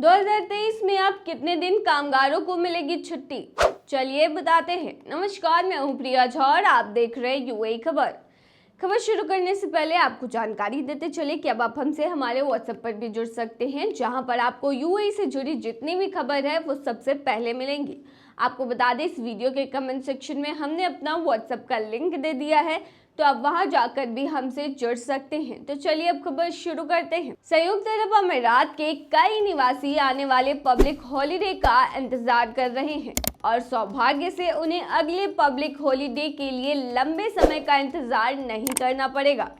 2023 में अब कितने दिन कामगारों को मिलेगी छुट्टी, चलिए बताते हैं। नमस्कार, मैं हूं प्रिया झा और आप देख रहे हैं यूएई खबर शुरू करने से पहले आपको जानकारी देते चले कि अब आप हमसे हमारे व्हाट्सएप पर भी जुड़ सकते हैं, जहां पर आपको यूएई से जुड़ी जितनी भी खबर है वो सबसे पहले मिलेंगी। आपको बता दें, इस वीडियो के कमेंट सेक्शन में हमने अपना व्हाट्सएप का लिंक दे दिया है, तो आप वहां जाकर भी हमसे जुड़ सकते हैं। तो चलिए अब खबर शुरू करते हैं। संयुक्त अरब अमीरात के कई निवासी आने वाले पब्लिक हॉलिडे का इंतजार कर रहे हैं और सौभाग्य से उन्हें अगले पब्लिक हॉलिडे के लिए लंबे समय का इंतजार नहीं करना पड़ेगा।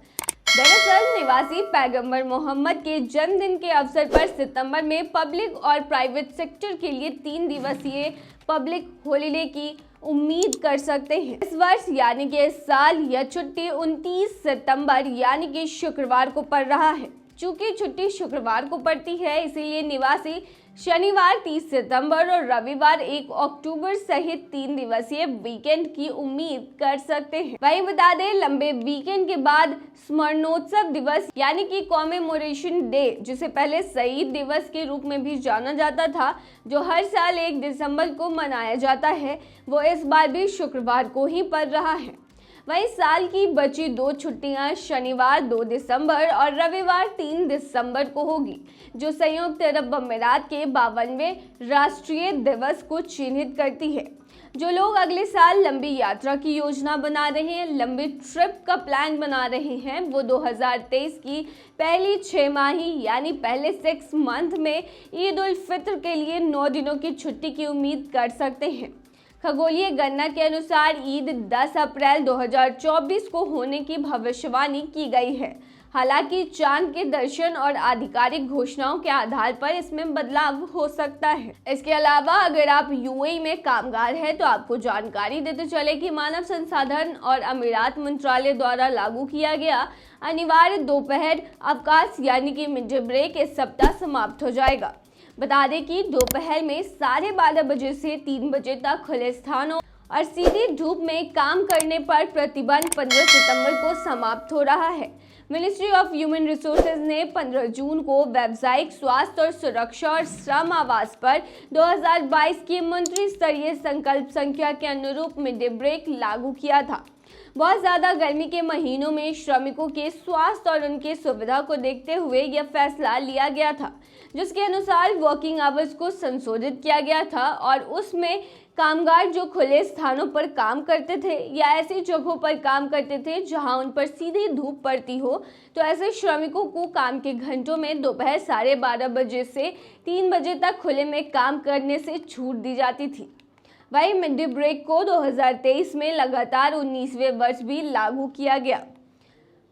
दरअसल निवासी पैगंबर मोहम्मद के जन्मदिन के अवसर पर सितंबर में पब्लिक और प्राइवेट सेक्टर के लिए 3 दिवसीय पब्लिक हॉलिडे की उम्मीद कर सकते हैं। इस वर्ष यानी कि इस साल यह छुट्टी 29 सितंबर यानी कि शुक्रवार को पड़ रहा है। चूंकि छुट्टी शुक्रवार को पड़ती है, इसीलिए निवासी शनिवार 30 सितंबर और रविवार 1 अक्टूबर सहित 3 दिवसीय वीकेंड की उम्मीद कर सकते हैं। वहीं बता दें, लंबे वीकेंड के बाद स्मरणोत्सव दिवस यानी कि कॉमेमोरेशन डे, जिसे पहले शहीद दिवस के रूप में भी जाना जाता था, जो हर साल 1 दिसंबर को मनाया जाता है, वो इस बार भी शुक्रवार को ही पड़ रहा है। वहीं साल की बची 2 छुट्टियां शनिवार 2 दिसंबर और रविवार 3 दिसंबर को होगी, जो संयुक्त अरब अमीरात के 52वें राष्ट्रीय दिवस को चिन्हित करती है। जो लोग अगले साल लंबी यात्रा की योजना बना रहे हैं, लंबी ट्रिप का प्लान बना रहे हैं, वो 2023 की पहली 6 माही यानी पहले 6 मंथ में ईद उल फित्र के लिए 9 दिनों की छुट्टी की उम्मीद कर सकते हैं। खगोलीय गणना के अनुसार ईद 10 अप्रैल 2024 को होने की भविष्यवाणी की गई है। हालांकि चांद के दर्शन और आधिकारिक घोषणाओं के आधार पर इसमें बदलाव हो सकता है। इसके अलावा अगर आप यूएई में कामगार हैं, तो आपको जानकारी देते चले कि मानव संसाधन और अमीरात मंत्रालय द्वारा लागू किया गया अनिवार्य दोपहर अवकाश यानी कि मिड डे ब्रेक इस सप्ताह समाप्त हो जाएगा। बता दें कि दोपहर में 12:30 बजे से 3 बजे तक खुले स्थानों और सीधी धूप में काम करने पर प्रतिबंध 15 सितंबर को समाप्त हो रहा है। मिनिस्ट्री ऑफ ह्यूमन रिसोर्सेज ने 15 जून को व्यावसायिक स्वास्थ्य और सुरक्षा और श्रम आवास पर 2022 की मंत्री स्तरीय संकल्प संख्या के अनुरूप मिड डे ब्रेक लागू किया था। बहुत ज़्यादा गर्मी के महीनों में श्रमिकों के स्वास्थ्य और उनके सुविधा को देखते हुए यह फैसला लिया गया था, जिसके अनुसार वर्किंग आवर्स को संशोधित किया गया था और उसमें कामगार जो खुले स्थानों पर काम करते थे या ऐसी जगहों पर काम करते थे जहां उन पर सीधी धूप पड़ती हो, तो ऐसे श्रमिकों को काम के घंटों में दोपहर 12:30 बजे से 3 बजे तक खुले में काम करने से छूट दी जाती थी। वहीं मिड डे ब्रेक को 2023 में लगातार 19वें वर्ष भी लागू किया गया।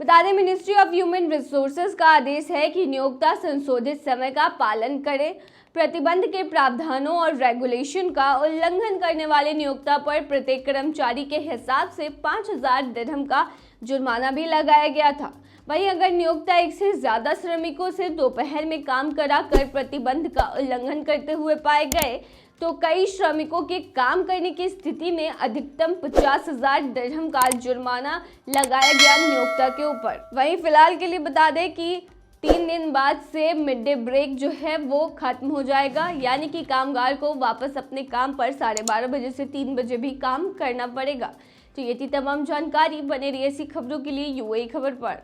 बता दें, मिनिस्ट्री ऑफ ह्यूमन रिसोर्सेज का आदेश है कि नियोक्ता संशोधित समय का पालन करें। प्रतिबंध के प्रावधानों और रेगुलेशन का उल्लंघन करने वाले नियोक्ता पर प्रत्येक कर्मचारी के हिसाब से 5000 दिरहम का जुर्माना भी लगाया गया था। वहीं अगर नियोक्ता एक से ज्यादा श्रमिकों से दोपहर में काम कराकर प्रतिबंध का उल्लंघन करते हुए पाए गए, तो कई श्रमिकों के काम करने की स्थिति में अधिकतम 50,000 दिरहम का जुर्माना लगाया गया नियोक्ता के ऊपर। वहीं फिलहाल के लिए बता दें कि 3 दिन बाद से मिड डे ब्रेक जो है वो खत्म हो जाएगा, यानी कि कामगार को वापस अपने काम पर 12:30 बजे से 3 बजे भी काम करना पड़ेगा। तो ये थी तमाम जानकारी। बने रहिए ऐसी खबरों के लिए यूएई खबर पर।